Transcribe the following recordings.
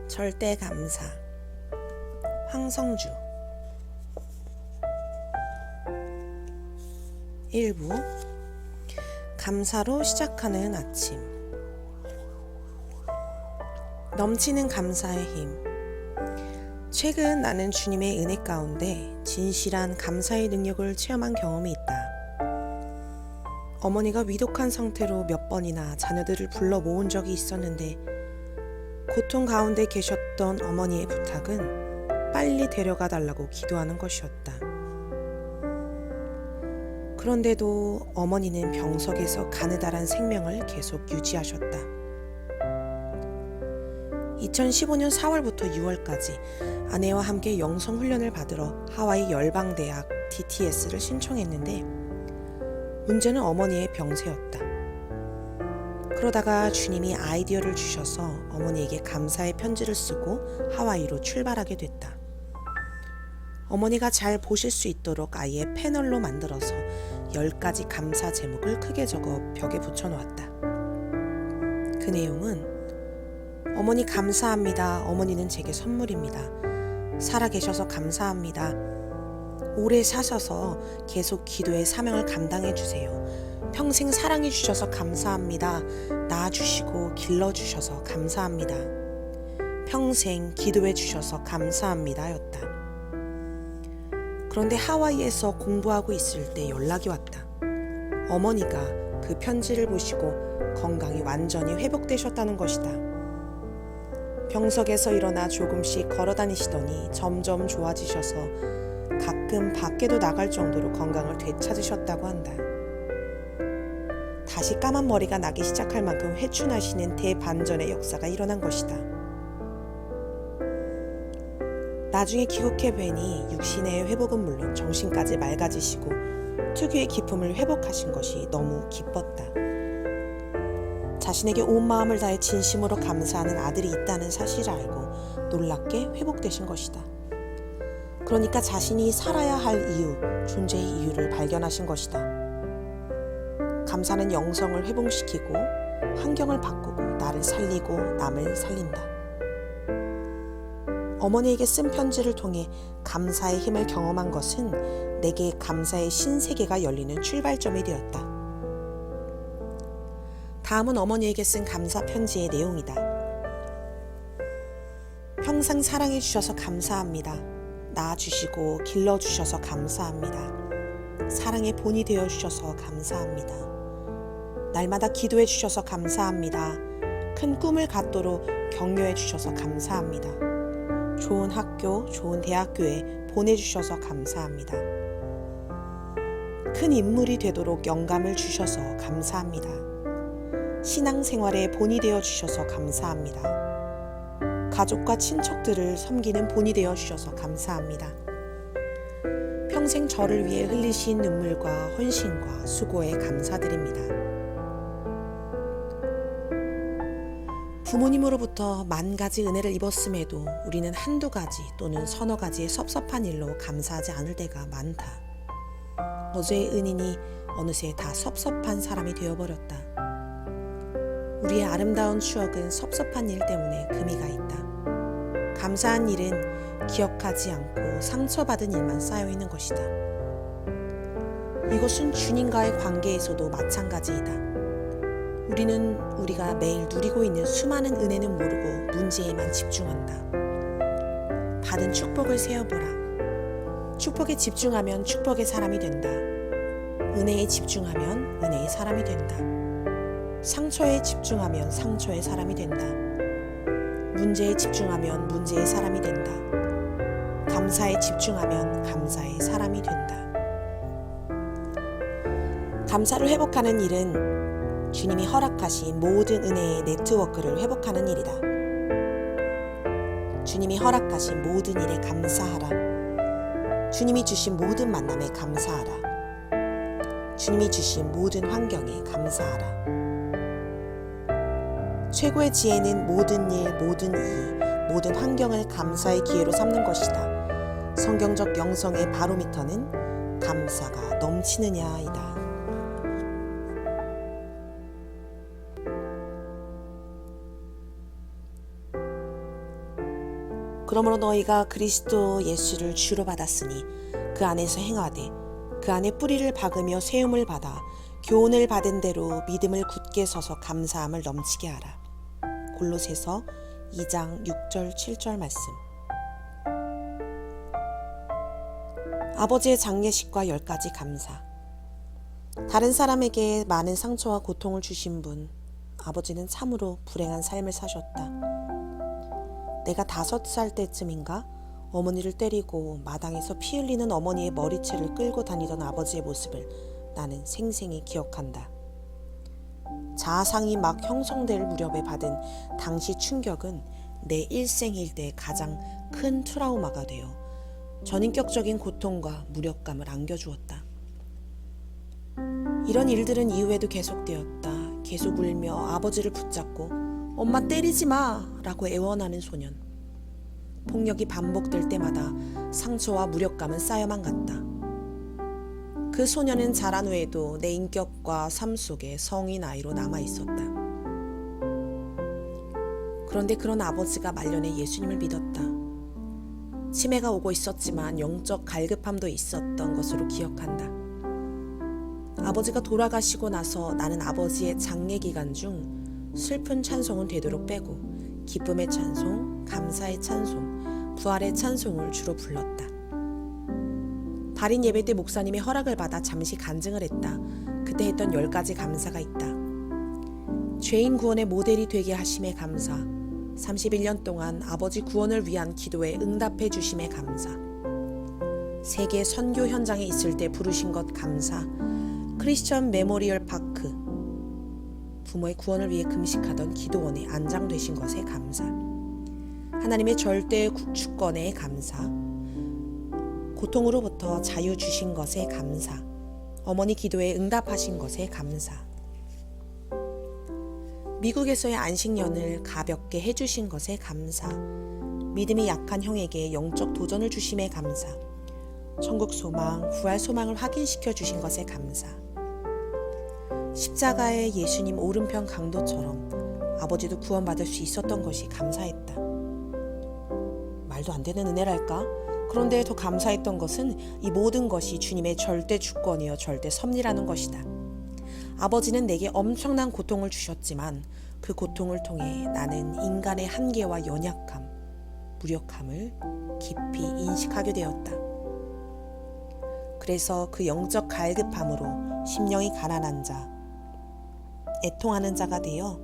절대 감사. 황성주. 1부. 감사로 시작하는 아침. 넘치는 감사의 힘. 최근 나는 주님의 은혜 가운데 진실한 감사의 능력을 체험한 경험이 있다. 어머니가 위독한 상태로 몇 번이나 자녀들을 불러 모은 적이 있었는데 고통 가운데 계셨던 어머니의 부탁은 빨리 데려가 달라고 기도하는 것이었다. 그런데도 어머니는 병석에서 가느다란 생명을 계속 유지하셨다. 2015년 4월부터 6월까지 아내와 함께 영성훈련을 받으러 하와이 열방대학 DTS를 신청했는데 문제는 어머니의 병세였다. 그러다가 주님이 아이디어를 주셔서 어머니에게 감사의 편지를 쓰고 하와이로 출발하게 됐다. 어머니가 잘 보실 수 있도록 아예 패널로 만들어서 10가지 감사 제목을 크게 적어 벽에 붙여놓았다. 그 내용은 어머니 감사합니다. 어머니는 제게 선물입니다. 살아계셔서 감사합니다. 오래 사셔서 계속 기도의 사명을 감당해 주세요. 평생 사랑해 주셔서 감사합니다. 낳아주시고 길러주셔서 감사합니다. 평생 기도해 주셔서 감사합니다 였다. 그런데 하와이에서 공부하고 있을 때 연락이 왔다. 어머니가 그 편지를 보시고 건강이 완전히 회복되셨다는 것이다. 병석에서 일어나 조금씩 걸어 다니시더니 점점 좋아지셔서 가끔 밖에도 나갈 정도로 건강을 되찾으셨다고 한다. 다시 까만 머리가 나기 시작할 만큼 회춘하시는 대반전의 역사가 일어난 것이다. 나중에 귀국해 뵈니 육신의 회복은 물론 정신까지 맑아지시고 특유의 기쁨을 회복하신 것이 너무 기뻤다. 자신에게 온 마음을 다해 진심으로 감사하는 아들이 있다는 사실을 알고 놀랍게 회복되신 것이다. 그러니까 자신이 살아야 할 이유, 존재의 이유를 발견하신 것이다. 감사는 영성을 회복시키고 환경을 바꾸고 나를 살리고 남을 살린다. 어머니에게 쓴 편지를 통해 감사의 힘을 경험한 것은 내게 감사의 신세계가 열리는 출발점이 되었다. 다음은 어머니에게 쓴 감사 편지의 내용이다. 평생 사랑해 주셔서 감사합니다. 낳아주시고 길러주셔서 감사합니다. 사랑의 본이 되어주셔서 감사합니다. 날마다 기도해 주셔서 감사합니다. 큰 꿈을 갖도록 격려해 주셔서 감사합니다. 좋은 학교, 좋은 대학교에 보내주셔서 감사합니다. 큰 인물이 되도록 영감을 주셔서 감사합니다. 신앙생활의 본이 되어 주셔서 감사합니다. 가족과 친척들을 섬기는 본이 되어 주셔서 감사합니다. 평생 저를 위해 흘리신 눈물과 헌신과 수고에 감사드립니다. 부모님으로부터 10,000가지 은혜를 입었음에도 우리는 한두 가지 또는 서너 가지의 섭섭한 일로 감사하지 않을 때가 많다. 어제의 은인이 어느새 다 섭섭한 사람이 되어버렸다. 우리의 아름다운 추억은 섭섭한 일 때문에 금이가 있다. 감사한 일은 기억하지 않고 상처받은 일만 쌓여있는 것이다. 이것은 주님과의 관계에서도 마찬가지이다. 우리는 우리가 매일 누리고 있는 수많은 은혜는 모르고 문제에만 집중한다. 받은 축복을 세어보라. 축복에 집중하면 축복의 사람이 된다. 은혜에 집중하면 은혜의 사람이 된다. 상처에 집중하면 상처의 사람이 된다. 문제에 집중하면 문제의 사람이 된다. 감사에 집중하면 감사의 사람이 된다. 감사를 회복하는 일은 주님이 허락하신 모든 은혜의 네트워크를 회복하는 일이다. 주님이 허락하신 모든 일에 감사하라. 주님이 주신 모든 만남에 감사하라. 주님이 주신 모든 환경에 감사하라. 최고의 지혜는 모든 일, 모든 이의, 모든 환경을 감사의 기회로 삼는 것이다. 성경적 영성의 바로미터는 감사가 넘치느냐이다. 그러므로 너희가 그리스도 예수를 주로 받았으니 그 안에서 행하되 그 안에 뿌리를 박으며 세움을 받아 교훈을 받은 대로 믿음을 굳게 서서 감사함을 넘치게 하라. 골로새서 2장 6절 7절 말씀. 아버지의 장례식과 10가지 감사. 다른 사람에게 많은 상처와 고통을 주신 분, 아버지는 참으로 불행한 삶을 사셨다. 내가 5살 때쯤인가 어머니를 때리고 마당에서 피 흘리는 어머니의 머리채를 끌고 다니던 아버지의 모습을 나는 생생히 기억한다. 자아상이 막 형성될 무렵에 받은 당시 충격은 내 일생일대의 가장 큰 트라우마가 되어 전인격적인 고통과 무력감을 안겨주었다. 이런 일들은 이후에도 계속되었다. 계속 울며 아버지를 붙잡고 엄마 때리지 마! 라고 애원하는 소년. 폭력이 반복될 때마다 상처와 무력감은 쌓여만 갔다. 그 소년은 자란 후에도 내 인격과 삶 속에 성인 아이로 남아있었다. 그런데 그런 아버지가 말년에 예수님을 믿었다. 치매가 오고 있었지만 영적 갈급함도 있었던 것으로 기억한다. 아버지가 돌아가시고 나서 나는 아버지의 장례 기간 중 슬픈 찬송은 되도록 빼고 기쁨의 찬송, 감사의 찬송, 부활의 찬송을 주로 불렀다. 발인 예배 때 목사님의 허락을 받아 잠시 간증을 했다. 그때 했던 10가지 감사가 있다. 죄인 구원의 모델이 되게 하심에 감사, 31년 동안 아버지 구원을 위한 기도에 응답해 주심에 감사, 세계 선교 현장에 있을 때 부르신 것 감사, 크리스천 메모리얼 파크, 부모의 구원을 위해 금식하던 기도원에 안장되신 것에 감사, 하나님의 절대 주권에 감사, 고통으로부터 자유 주신 것에 감사, 어머니 기도에 응답하신 것에 감사, 미국에서의 안식년을 가볍게 해주신 것에 감사, 믿음이 약한 형에게 영적 도전을 주심에 감사, 천국 소망, 부활 소망을 확인시켜 주신 것에 감사, 십자가의 예수님 오른편 강도처럼 아버지도 구원받을 수 있었던 것이 감사했다. 말도 안 되는 은혜랄까? 그런데 더 감사했던 것은 이 모든 것이 주님의 절대 주권이요 절대 섭리라는 것이다. 아버지는 내게 엄청난 고통을 주셨지만 그 고통을 통해 나는 인간의 한계와 연약함, 무력함을 깊이 인식하게 되었다. 그래서 그 영적 갈급함으로 심령이 가난한 자, 애통하는 자가 되어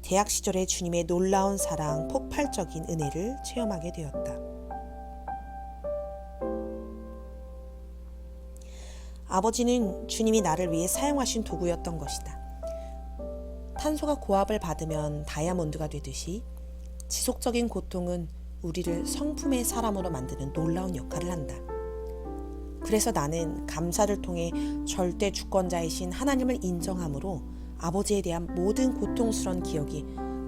대학 시절에 주님의 놀라운 사랑, 폭발적인 은혜를 체험하게 되었다. 아버지는 주님이 나를 위해 사용하신 도구였던 것이다. 탄소가 고압을 받으면 다이아몬드가 되듯이 지속적인 고통은 우리를 성품의 사람으로 만드는 놀라운 역할을 한다. 그래서 나는 감사를 통해 절대 주권자이신 하나님을 인정함으로 아버지에 대한 모든 고통스러운 기억이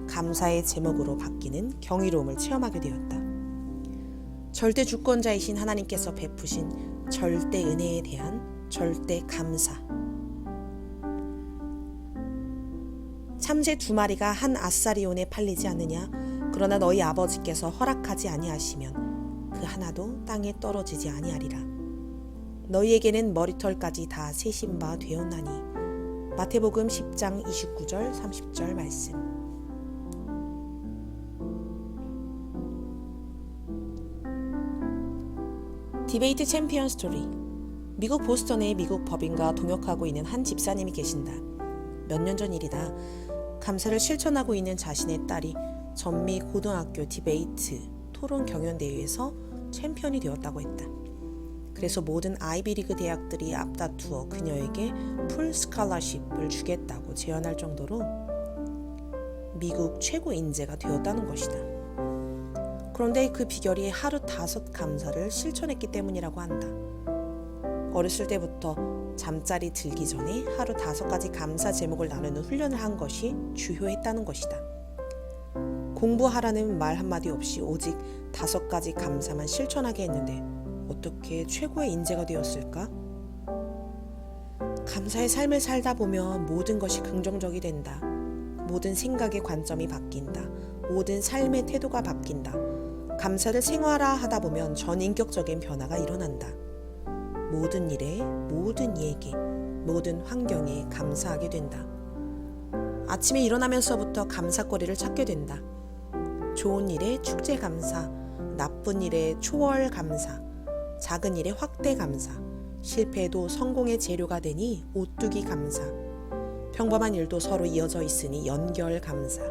감사의 제목으로 바뀌는 경이로움을 체험하게 되었다. 절대 주권자이신 하나님께서 베푸신 절대 은혜에 대한 절대 감사. 참새 2마리가 한 아사리온에 팔리지 않느냐? 그러나 너희 아버지께서 허락하지 아니하시면 그 하나도 땅에 떨어지지 아니하리라. 너희에게는 머리털까지 다 세신 바 되었나니. 마태복음 10장 29절 30절 말씀. 디베이트 챔피언 스토리. 미국 보스턴에 미국 법인과 동역하고 있는 한 집사님이 계신다. 몇 년 전 일이다. 감사를 실천하고 있는 자신의 딸이 전미 고등학교 디베이트 토론 경연대회에서 챔피언이 되었다고 했다. 그래서 모든 아이비리그 대학들이 앞다투어 그녀에게 풀 스칼러십을 주겠다고 제안할 정도로 미국 최고 인재가 되었다는 것이다. 그런데 그 비결이 하루 5 감사를 실천했기 때문이라고 한다. 어렸을 때부터 잠자리 들기 전에 하루 5가지 감사 제목을 나누는 훈련을 한 것이 주요했다는 것이다. 공부하라는 말 한마디 없이 오직 5가지 감사만 실천하게 했는데 어떻게 최고의 인재가 되었을까? 감사의 삶을 살다 보면 모든 것이 긍정적이 된다. 모든 생각의 관점이 바뀐다. 모든 삶의 태도가 바뀐다. 감사를 생활화하다 보면 전인격적인 변화가 일어난다. 모든 일에, 모든 이에게, 모든 환경에 감사하게 된다. 아침에 일어나면서부터 감사거리를 찾게 된다. 좋은 일에 축제 감사, 나쁜 일에 초월 감사, 작은 일에 확대 감사, 실패도 성공의 재료가 되니 오뚜기 감사, 평범한 일도 서로 이어져 있으니 연결 감사.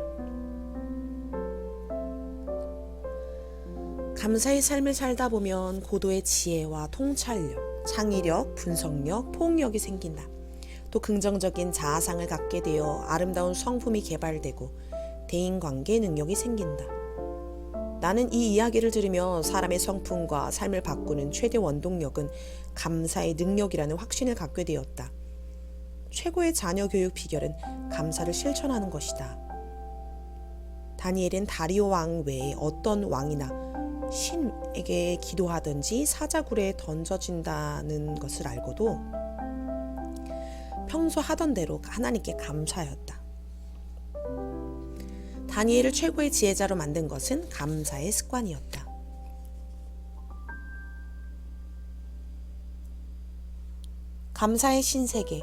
감사의 삶을 살다 보면 고도의 지혜와 통찰력, 창의력, 분석력, 포용력이 생긴다. 또 긍정적인 자아상을 갖게 되어 아름다운 성품이 개발되고 대인관계 능력이 생긴다. 나는 이 이야기를 들으며 사람의 성품과 삶을 바꾸는 최대 원동력은 감사의 능력이라는 확신을 갖게 되었다. 최고의 자녀 교육 비결은 감사를 실천하는 것이다. 다니엘은 다리오 왕 외에 어떤 왕이나 신에게 기도하든지 사자굴에 던져진다는 것을 알고도 평소 하던 대로 하나님께 감사하였다. 다니엘을 최고의 지혜자로 만든 것은 감사의 습관이었다. 감사의 신세계.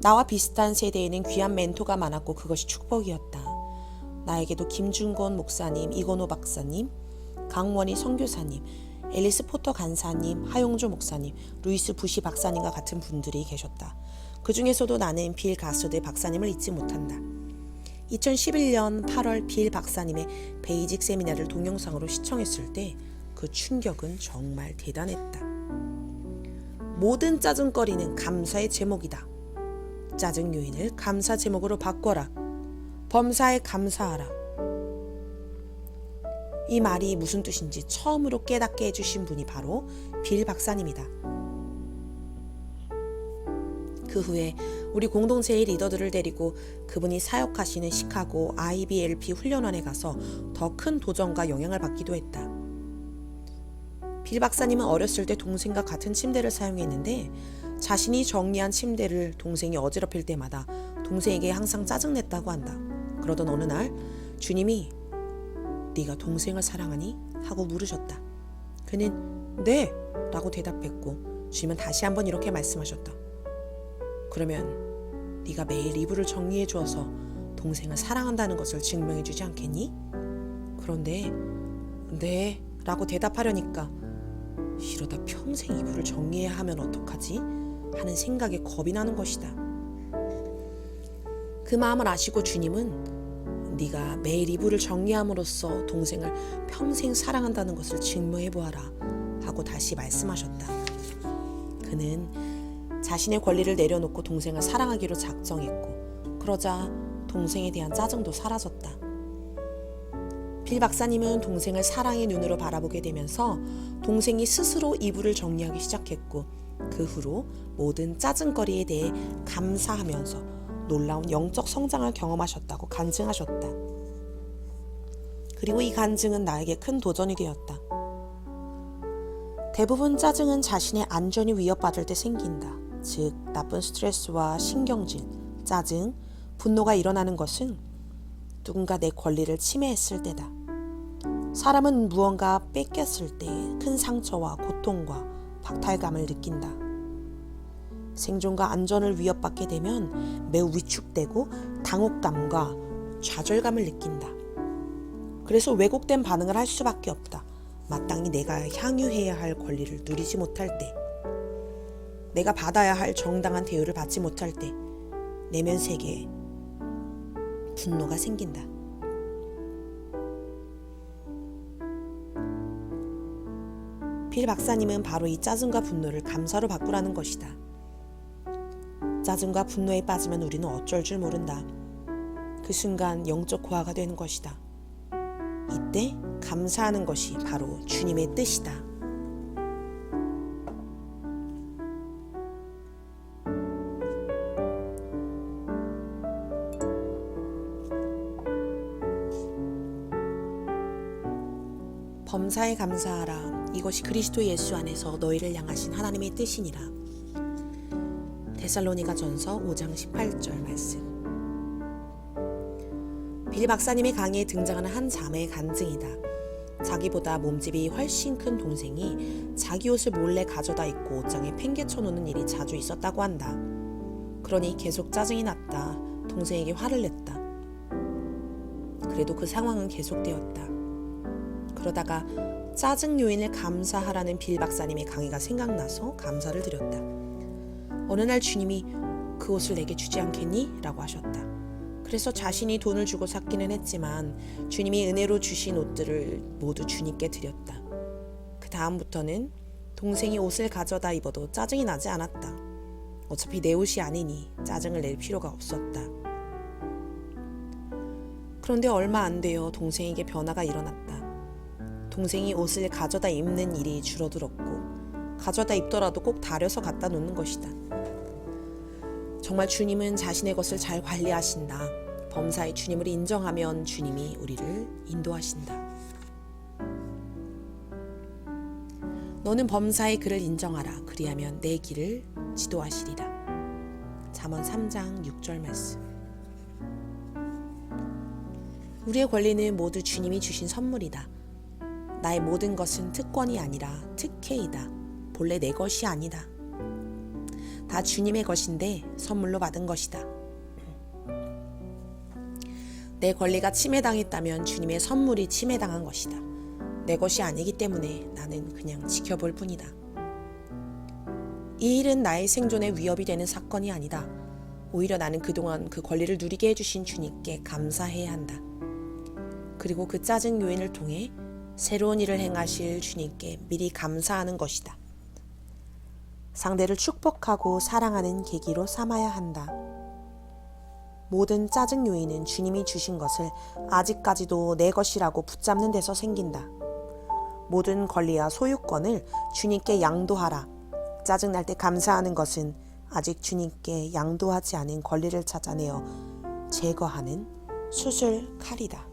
나와 비슷한 세대에는 귀한 멘토가 많았고 그것이 축복이었다. 나에게도 김준권 목사님, 이건호 박사님, 강원희 선교사님, 앨리스 포터 간사님, 하용조 목사님, 루이스 부시 박사님과 같은 분들이 계셨다. 그 중에서도 나는 빌 가스드 박사님을 잊지 못한다. 2011년 8월 빌 박사님의 베이직 세미나를 동영상으로 시청했을 때 그 충격은 정말 대단했다. 모든 짜증거리는 감사의 제목이다. 짜증 요인을 감사 제목으로 바꿔라. 범사에 감사하라. 이 말이 무슨 뜻인지 처음으로 깨닫게 해주신 분이 바로 빌 박사님이다. 그 후에 우리 공동체의 리더들을 데리고 그분이 사역하시는 시카고 IBLP 훈련원에 가서 더 큰 도전과 영향을 받기도 했다. 빌 박사님은 어렸을 때 동생과 같은 침대를 사용했는데 자신이 정리한 침대를 동생이 어지럽힐 때마다 동생에게 항상 짜증냈다고 한다. 그러던 어느 날 주님이 네가 동생을 사랑하니? 하고 물으셨다. 그는 네! 라고 대답했고 주님은 다시 한번 이렇게 말씀하셨다. 그러면 네가 매일 이불을 정리해 주어서 동생을 사랑한다는 것을 증명해 주지 않겠니? 그런데 네! 라고 대답하려니까 이러다 평생 이불을 정리해야 하면 어떡하지? 하는 생각에 겁이 나는 것이다. 그 마음을 아시고 주님은 네가 매일 이불을 정리함으로써 동생을 평생 사랑한다는 것을 증명해 보아라 하고 다시 말씀하셨다. 그는 자신의 권리를 내려놓고 동생을 사랑하기로 작정했고 그러자 동생에 대한 짜증도 사라졌다. 빌 박사님은 동생을 사랑의 눈으로 바라보게 되면서 동생이 스스로 이불을 정리하기 시작했고 그 후로 모든 짜증거리에 대해 감사하면서 놀라운 영적 성장을 경험하셨다고 간증하셨다. 그리고 이 간증은 나에게 큰 도전이 되었다. 대부분 짜증은 자신의 안전이 위협받을 때 생긴다. 즉 나쁜 스트레스와 신경질, 짜증, 분노가 일어나는 것은 누군가 내 권리를 침해했을 때다. 사람은 무언가 뺏겼을 때 큰 상처와 고통과 박탈감을 느낀다. 생존과 안전을 위협받게 되면 매우 위축되고 당혹감과 좌절감을 느낀다. 그래서 왜곡된 반응을 할 수밖에 없다. 마땅히 내가 향유해야 할 권리를 누리지 못할 때, 내가 받아야 할 정당한 대우를 받지 못할 때 내면 세계에 분노가 생긴다. 빌 박사님은 바로 이 짜증과 분노를 감사로 바꾸라는 것이다. 짜증과 분노에 빠지면 우리는 어쩔 줄 모른다. 그 순간 영적 고아가 되는 것이다. 이때 감사하는 것이 바로 주님의 뜻이다. 범사에 감사하라. 이것이 그리스도 예수 안에서 너희를 향하신 하나님의 뜻이니라. 데살로니가 전서 5장 18절 말씀. 빌 박사님의 강의에 등장하는 한 자매의 간증이다. 자기보다 몸집이 훨씬 큰 동생이 자기 옷을 몰래 가져다 입고 옷장에 팽개쳐 놓는 일이 자주 있었다고 한다. 그러니 계속 짜증이 났다. 동생에게 화를 냈다. 그래도 그 상황은 계속되었다. 그러다가 짜증 요인을 감사하라는 빌 박사님의 강의가 생각나서 감사를 드렸다. 어느 날 주님이 그 옷을 내게 주지 않겠니? 라고 하셨다. 그래서 자신이 돈을 주고 샀기는 했지만 주님이 은혜로 주신 옷들을 모두 주님께 드렸다. 그 다음부터는 동생이 옷을 가져다 입어도 짜증이 나지 않았다. 어차피 내 옷이 아니니 짜증을 낼 필요가 없었다. 그런데 얼마 안 되어 동생에게 변화가 일어났다. 동생이 옷을 가져다 입는 일이 줄어들었고 가져다 입더라도 꼭 다려서 갖다 놓는 것이다. 정말 주님은 자신의 것을 잘 관리하신다. 범사에 주님을 인정하면 주님이 우리를 인도하신다. 너는 범사에 그를 인정하라. 그리하면 내 길을 지도하시리라. 잠언 3장 6절 말씀. 우리의 권리는 모두 주님이 주신 선물이다. 나의 모든 것은 특권이 아니라 특혜이다. 본래 내 것이 아니다. 다 주님의 것인데 선물로 받은 것이다. 내 권리가 침해당했다면 주님의 선물이 침해당한 것이다. 내 것이 아니기 때문에 나는 그냥 지켜볼 뿐이다. 이 일은 나의 생존에 위협이 되는 사건이 아니다. 오히려 나는 그동안 그 권리를 누리게 해주신 주님께 감사해야 한다. 그리고 그 짜증 요인을 통해 새로운 일을 행하실 주님께 미리 감사하는 것이다. 상대를 축복하고 사랑하는 계기로 삼아야 한다. 모든 짜증 요인은 주님이 주신 것을 아직까지도 내 것이라고 붙잡는 데서 생긴다. 모든 권리와 소유권을 주님께 양도하라. 짜증날 때 감사하는 것은 아직 주님께 양도하지 않은 권리를 찾아내어 제거하는 수술 칼이다.